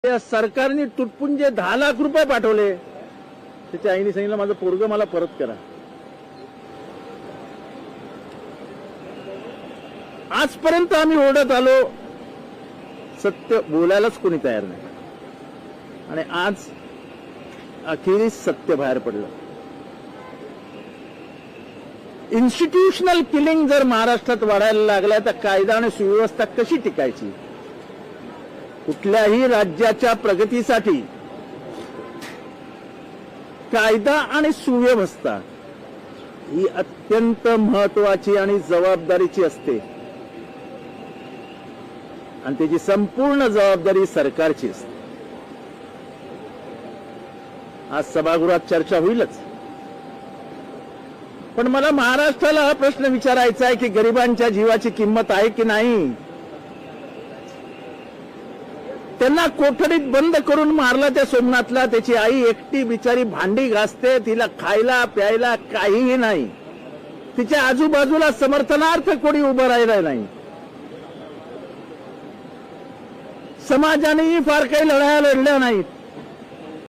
त्या सरकारने तुटपुंजे 10 लाख रुपये पाठवले. त्याच्या आईने सांगितलं माझं पोरगं मला परत करा. आजपर्यंत आम्ही ओरडत आलो, सत्य बोलायलाच कोणी तयार नाही. आणि आज अखेरीस सत्य बाहेर पडलं. इन्स्टिट्यूशनल किलिंग जर महाराष्ट्रात वाढायला लागल्या तर कायदा आणि सुव्यवस्था कशी टिकायची? कुठल्याही राज्याच्या प्रगतीसाठी कायदा आणि सुव्यवस्था ही अत्यंत महत्वाची आणि जबाबदारीची असते. आणि त्याची संपूर्ण जबाबदारी सरकारची असते. आज सभागृहात चर्चा होईलच, पण मला महाराष्ट्राला हा प्रश्न विचारायचा आहे की गरिबांच्या जीवाची किंमत आहे की नाही? त्यांना कोठडीत बंद करून मारला त्या सोमनाथला. त्याची आई एकटी बिचारी भांडी घासते, तिला खायला प्यायला काहीही नाही. तिच्या आजूबाजूला समर्थनार्थ कोणी उभं राहिलं नाही. समाजानेही फार काही लढाया लढल्या नाहीत.